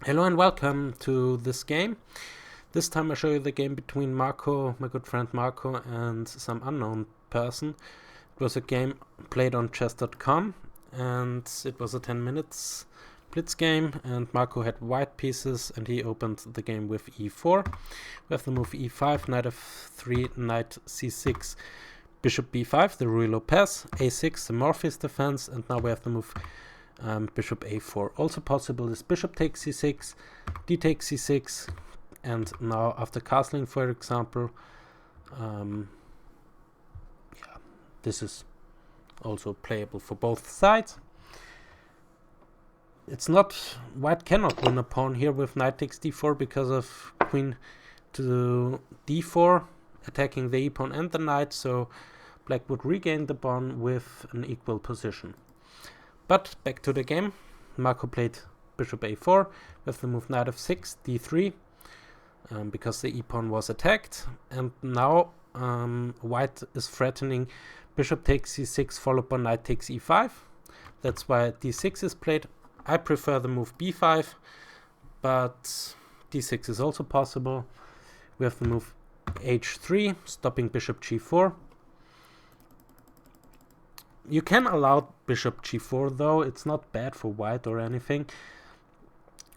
Hello and welcome to this game. This time I show you the game between Marko, my good friend Marko, and some unknown person. It was a game played on chess.com and it was a 10 minutes blitz game, and Marko had white pieces and he opened the game with e4. We have the move e5, knight f3, knight c6, bishop b5, the Ruy Lopez, a6, the Morpheus defense, and now we have the move bishop a4. Also possible is bishop takes c6, d takes c6, and now after castling, for example, this is also playable for both sides. It's not, white cannot win a pawn here with knight takes d4 because of queen to d4 attacking the e-pawn and the knight, so black would regain the pawn with an equal position. But back to the game. Marko played bishop a4 with the move knight f6, d3, because the e-pawn was attacked. And now white is threatening bishop takes c6 followed by knight takes e5. That's why d6 is played. I prefer the move b5, but d6 is also possible. We have the move h3, stopping bishop g4. You can allow bishop g4 though, it's not bad for white or anything.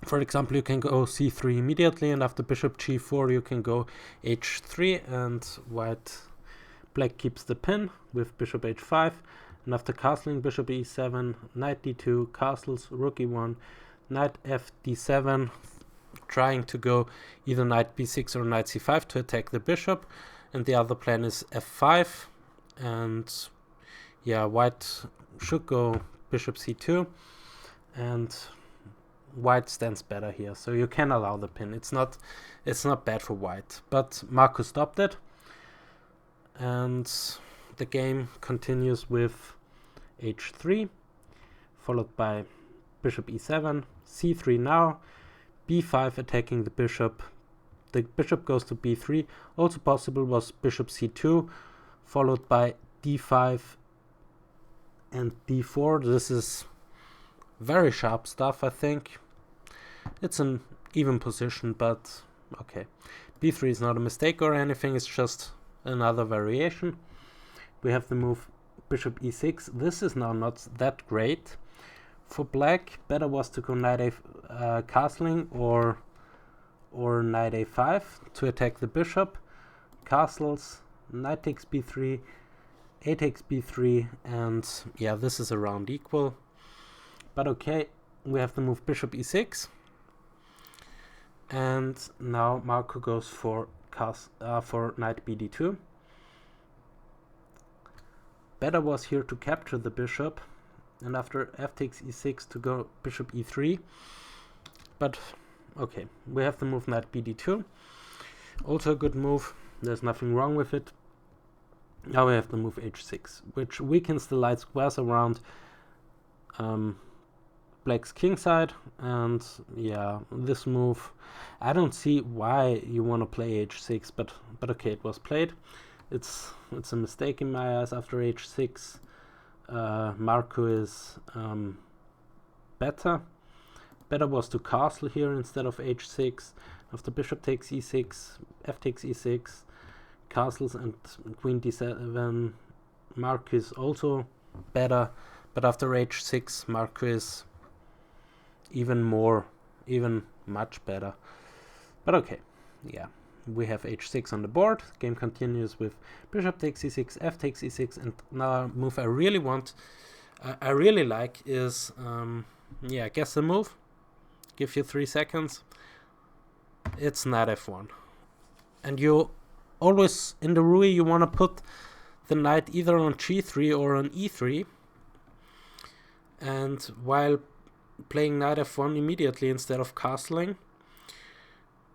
For example, you can go c3 immediately, and after bishop g4 you can go h3, and black keeps the pin with bishop h5, and after castling bishop e7, knight d2, castles, rook e1, knight f d7, trying to go either knight b6 or knight c5 to attack the bishop, and the other plan is f5, and yeah, white should go bishop c2, and white stands better here, so you can allow the pin. It's not bad for white, but Marko stopped it, and the game continues with h3 followed by bishop e7, c3 now, b5 attacking the bishop goes to b3. Also possible was bishop c2 followed by d5 and d4. This is very sharp stuff, I think. It's an even position, but okay. b3 is not a mistake or anything, it's just another variation. We have the move bishop e6. This is now not that great for black. Better was to go knight a castling or knight a5 to attack the bishop. Castles, knight takes b3, a takes b3, and yeah, this is around equal. But okay, we have the move bishop e6, and now Marko goes for knight bd2. Better was here to capture the bishop, and after f takes e6 to go bishop e3. But okay, we have the move knight bd2. Also a good move, there's nothing wrong with it. Now we have the move h6, which weakens the light squares around black's king side, and yeah, this move, I don't see why you want to play h6, but okay, it was played. It's a mistake in my eyes. After h6, Marko is better. Better was to castle here instead of h6. After bishop takes e6, f takes e6, castles and queen d7, Marko is also better, but after h6 Marko is even much better. But okay, yeah, we have h6 on the board. Game continues with bishop takes e6, f takes e6, and now a move I really like is guess the move. Give you 3 seconds. It's knight f1, and you always in the Ruy you want to put the knight either on g3 or on e3, and while playing knight f1 immediately instead of castling,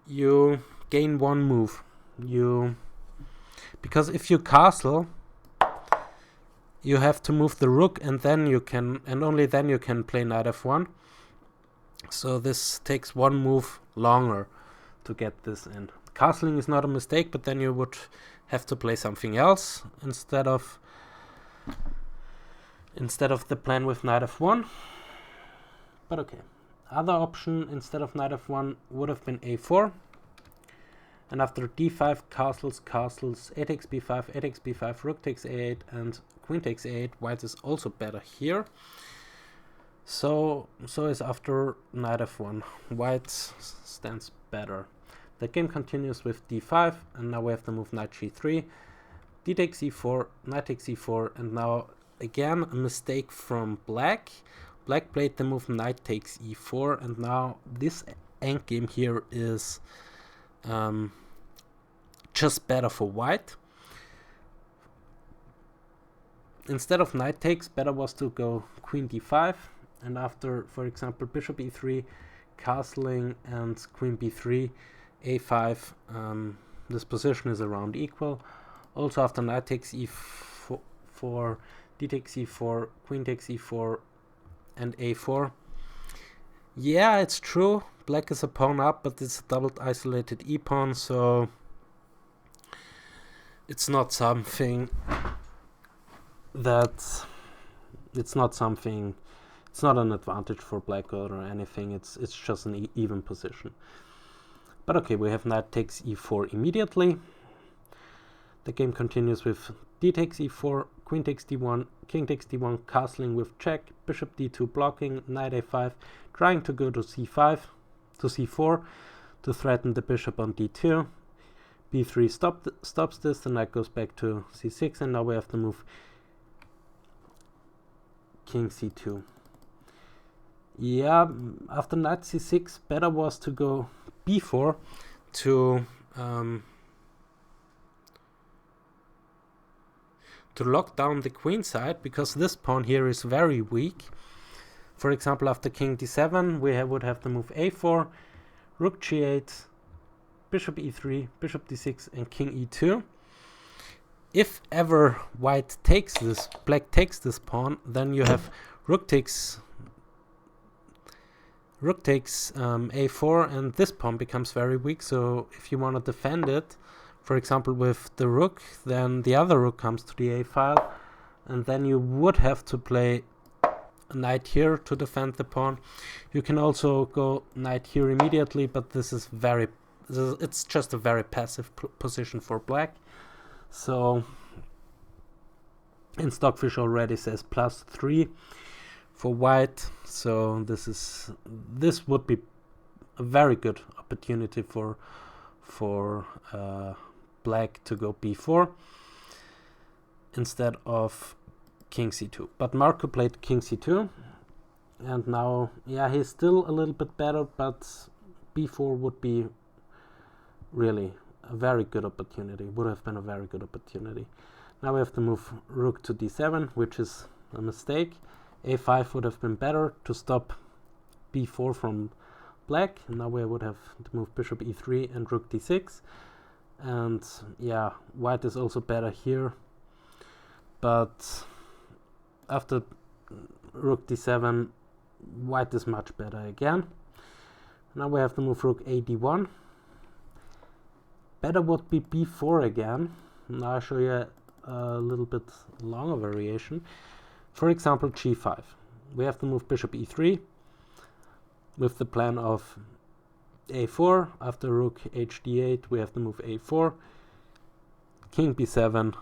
you gain one move. Because if you castle, you have to move the rook, and then you can, and only then you can play knight f1. So this takes one move longer to get this in. Castling is not a mistake, but then you would have to play something else instead of the plan with knight f1. But okay, other option instead of knight f1 would have been a4. And after d5, castles, a takes b5, a takes b5, rook takes a8, and queen takes a8. White is also better here. So is after knight f1. White stands better. The game continues with d5, and now we have to move knight g3, d takes e4, knight takes e4, and now again a mistake from black. Black played the move knight takes e4, and now this endgame here is just better for white. Instead of knight takes, better was to go queen d5, and after, for example, bishop e3, castling, and queen b3, a5, this position is around equal. Also after knight takes e4, d takes e4, queen takes e4, and a4. Yeah, it's true, black is a pawn up, but it's a doubled isolated e-pawn, so it's not something that it's not an advantage for black or anything. It's just an even position. But okay, we have knight takes e4 immediately. The game continues with d takes e4, queen takes d1, king takes d1, castling with check, bishop d2 blocking, knight a5, trying to go to c5, to c4 to threaten the bishop on d2. b3 stops this, the knight goes back to c6, and now we have to move king c2. Yeah, after knight c6, better was to go b4 to lock down the queen side, because this pawn here is very weak. For example, after king d7, we would have to move a4, rook g8, bishop e3, bishop d6, and king e2. If ever white takes this, black takes this pawn, then you have rook takes a4, and this pawn becomes very weak. So if you want to defend it, for example with the rook, then the other rook comes to the a file, and then you would have to play a knight here to defend the pawn. You can also go knight here immediately, but it's just a very passive position for black. So, and Stockfish already says +3 for white. So this would be a very good opportunity for black to go b4 instead of king c2. But Marko played king c2, and now, yeah, he's still a little bit better, but b4 would be really a very good opportunity, would have been a very good opportunity. Now we have to move rook to d7, which is a mistake. a5 would have been better to stop b4 from black. Now we would have to move bishop e3 and rook d6. And yeah, white is also better here. But after rook d7, white is much better again. Now we have to move rook a d1. Better would be b4 again. Now I'll show you a little bit longer variation. For example, g5. We have to move bishop e3 with the plan of a4. After rook hd8, we have to move a4, king b7,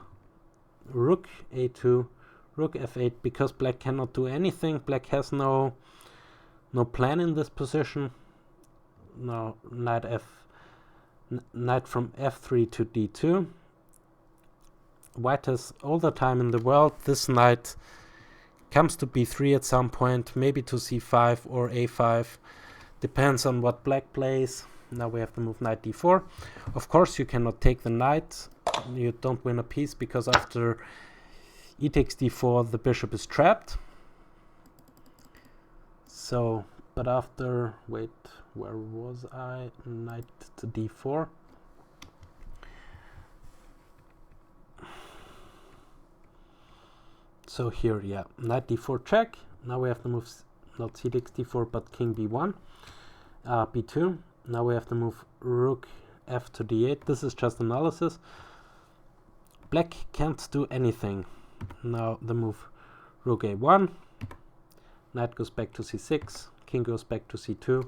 rook a2, rook f8. Because black cannot do anything, black has no plan in this position. Now knight from f3 to d2. White has all the time in the world. This knight comes to b3 at some point, maybe to c5 or a5, depends on what black plays. Now we have to move knight d4. Of course you cannot take the knight, you don't win a piece, because after e takes d4 the bishop is trapped. So, but after, wait, where was I? Knight to d4. So here, yeah, knight d4 check. Now we have to move not c takes d4 but king b1, b2. Now we have to move rook f to d8. This is just analysis. Black can't do anything. Now the move rook a1, knight goes back to c6, king goes back to c2.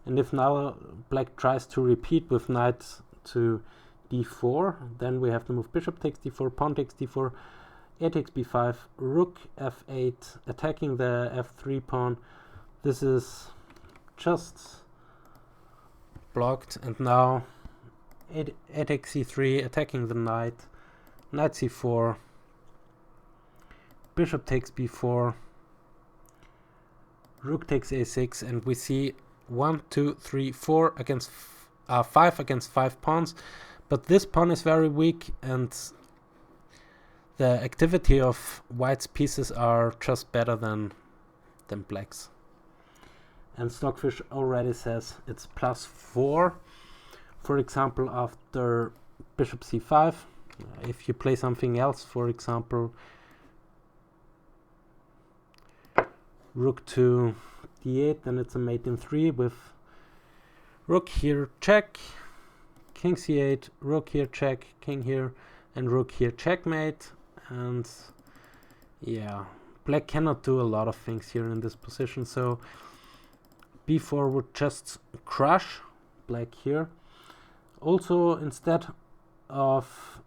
And if now black tries to repeat with knight to d4, then we have to move bishop takes d4, pawn takes d4, a takes b5, rook f8, attacking the f3 pawn. This is just blocked, and now a takes c3, attacking the knight, knight c4, bishop takes b4, rook takes a6, and we see 1, 2, 3, 4 against 5 against 5 pawns, but this pawn is very weak, and the activity of white's pieces are just better than black's. And Stockfish already says it's +4. For example, after bishop c5, if you play something else, for example, rook to d8, then it's a mate in 3 with rook here check, king c8, rook here check, king here, and rook here checkmate. And yeah, black cannot do a lot of things here in this position, so b4 would just crush black here. Also, instead of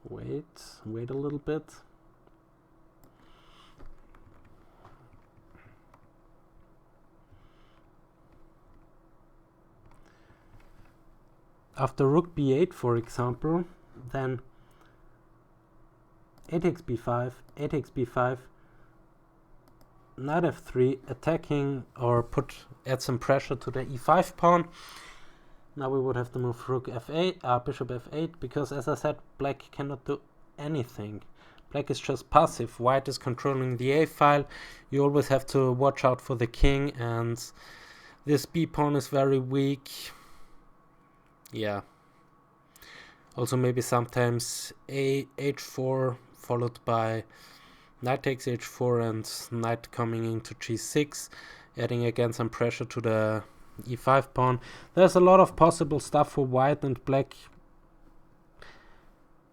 wait a little bit. After rook b8, for example, then a takes b5, a takes b5, knight f3, attacking or add some pressure to the e5 pawn. Now we would have to move rook f8, bishop f8, because as I said, black cannot do anything. Black is just passive. White is controlling the a file. You always have to watch out for the king, and this b pawn is very weak. Yeah. Also maybe sometimes h4 followed by knight takes h4 and knight coming into g6, adding again some pressure to the e5 pawn. There's a lot of possible stuff for white, and black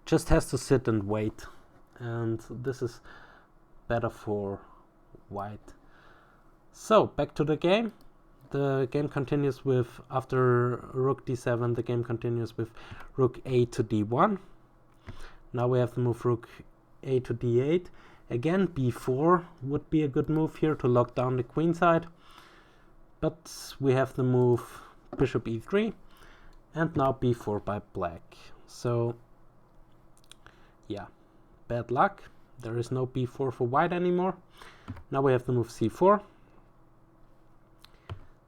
just has to sit and wait. And this is better for white. So back to the game. The game continues with, after rook d7, the game continues with rook a to d1. Now we have to move rook a to d8. Again, b4 would be a good move here to lock down the queen side. But we have to move bishop e3. And now b4 by black. So, yeah, bad luck. There is no b4 for white anymore. Now we have to move c4.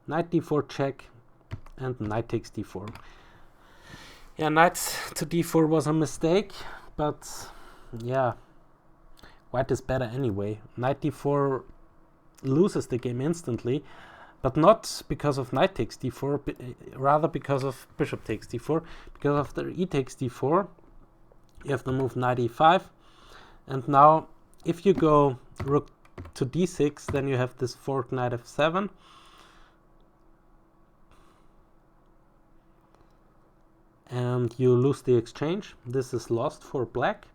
Knight d4 check, and knight takes d4. Yeah, knight to d4 was a mistake, but yeah, white is better anyway. Knight d4 loses the game instantly, but not because of knight takes d4, rather because of bishop takes d4. Because after e takes d4, you have to move knight e5, and now if you go rook to d6, then you have this fork knight f7. And you lose the exchange. This is lost for black.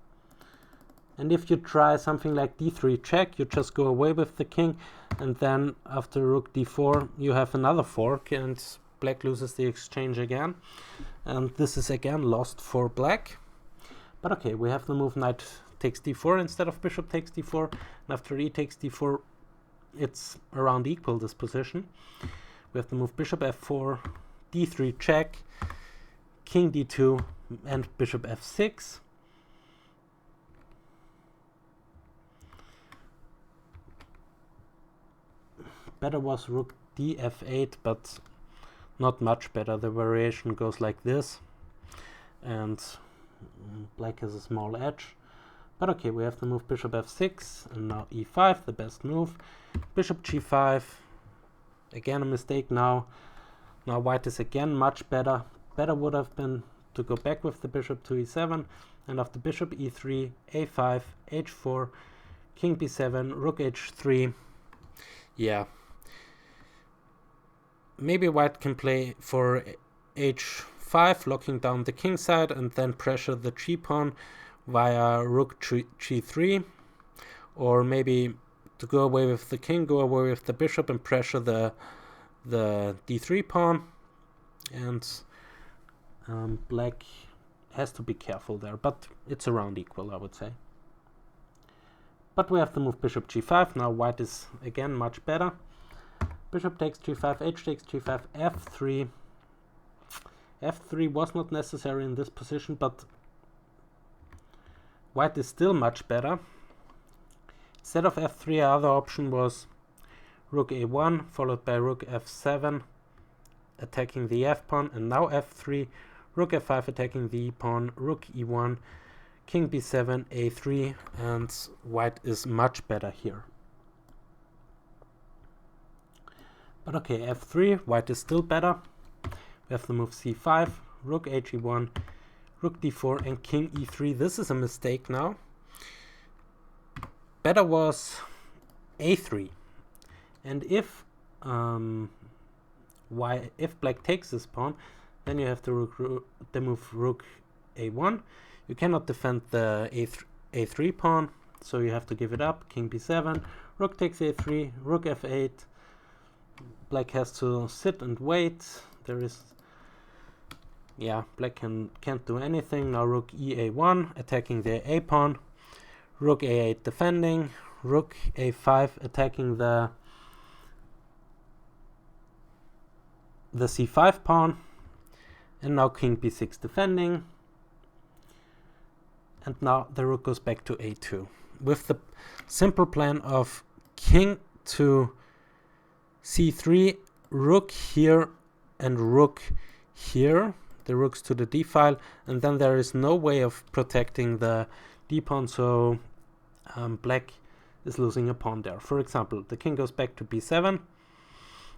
And if you try something like d3 check, you just go away with the king, and then after rook d4 you have another fork, and black loses the exchange again. And this is again lost for black. But okay, we have to move knight takes d4 instead of bishop takes d4. And after e takes d4, it's around equal, this position. We have to move bishop f4, d3 check, king d2, and bishop f6. Better was rook df8, but not much better. The variation goes like this, and black has a small edge. But okay, we have to move bishop f6, and now e5, the best move. Bishop g5, again a mistake now. Now white is again much better. Better would have been to go back with the bishop to e7, and after bishop e3, a5, h4, king b7, rook h3. Yeah. Maybe white can play for h5, locking down the king side, and then pressure the g pawn via rook g3, or maybe to go away with the king, go away with the bishop, and pressure the d3 pawn. And black has to be careful there, but it's around equal, I would say. But we have to move bishop g5. Now white is again much better. Bishop takes g5, h takes g5, f3. f3 was not necessary in this position, but white is still much better. Instead of f3, our other option was rook a1, followed by rook f7, attacking the f pawn, and now f3, rook f5 attacking the e pawn, rook e1, king b7, a3, and white is much better here. But okay, f3, white is still better. We have to move c5, rook he1, rook d4, and king e3. This is a mistake now. Better was a3. And if black takes this pawn, then you have to move rook a1. You cannot defend the a3 pawn, so you have to give it up. King b7, rook takes a3, rook f8. Black has to sit and wait. Black can't do anything. Now rook ea1, attacking the a pawn, rook a8 defending, rook a5 attacking the c5 pawn, and now king b6 defending, and now the rook goes back to a2 with the simple plan of king to c3, rook here, and rook here, the rooks to the d file, and then there is no way of protecting the d pawn, so black is losing a pawn there. For example, the king goes back to b7.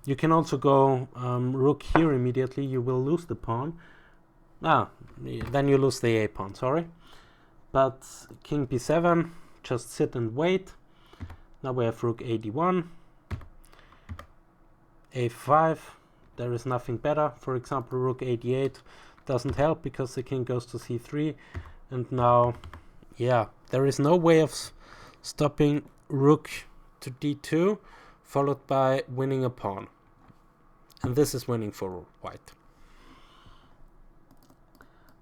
You can also go rook here immediately. You will lose the pawn. Then you lose the a pawn, sorry. But king b7, just sit and wait. Now we have rook ad1, a5. There is nothing better. For example, rook ad8 doesn't help because the king goes to c3. And now, there is no way of stopping rook to d2, followed by winning a pawn. And this is winning for white.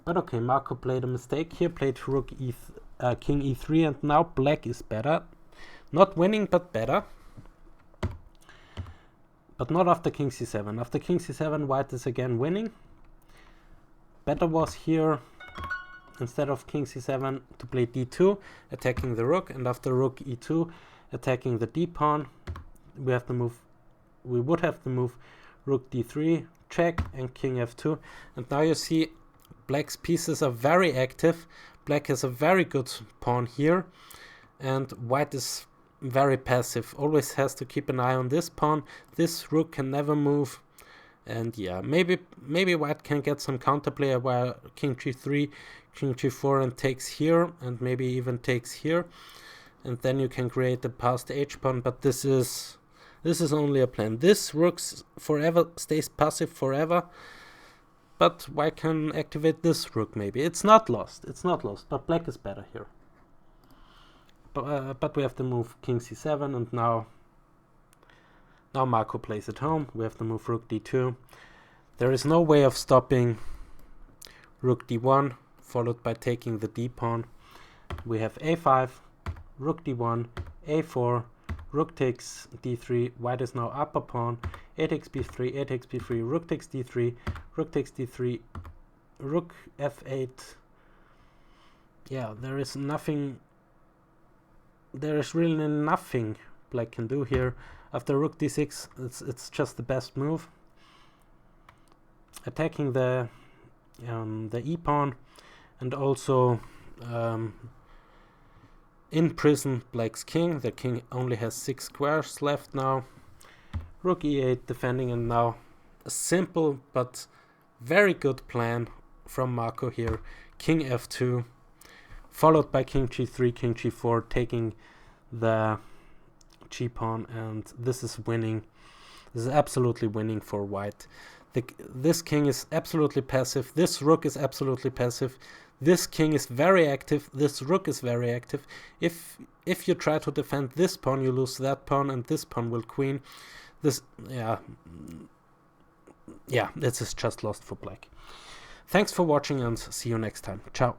But okay, Marko played a mistake here, played rook king e3, and now black is better. Not winning, but better. But not after king c7. After king c7, white is again winning. Better was here, instead of king c7, to play d2, attacking the rook, and after rook e2, attacking the d pawn. We would have to move rook d3, check, and king f2. And now you see black's pieces are very active. Black has a very good pawn here, and white is very passive. Always has to keep an eye on this pawn. This rook can never move. And maybe white can get some counterplay while king g3, king g4, and takes here, and maybe even takes here. And then you can create the passed h pawn, but this is only a plan. This works forever, stays passive forever. But white can activate this rook maybe. It's not lost, but black is better here. But we have to move king c7, and now Marko plays at home. We have to move rook d2. There is no way of stopping rook d1, followed by taking the d pawn. We have a5, rook d1, a4, rook takes d3. White is now up a pawn. A takes b3, a takes b3, rook takes d3, rook takes d3, rook f8. There is nothing. There is really nothing black can do here. After rook d6, it's just the best move. Attacking the e pawn, and also in prison black's king. The king only has 6 squares left now. Rook e8 defending, and now a simple but very good plan from Marko here. King f2, followed by king g3, king g4, taking the g pawn, and this is winning. This is absolutely winning for white. This king is absolutely passive. This rook is absolutely passive. This king is very active. This rook is very active. If you try to defend this pawn, you lose that pawn, and this pawn will queen. This, yeah, this is just lost for black. Thanks for watching, and see you next time. Ciao.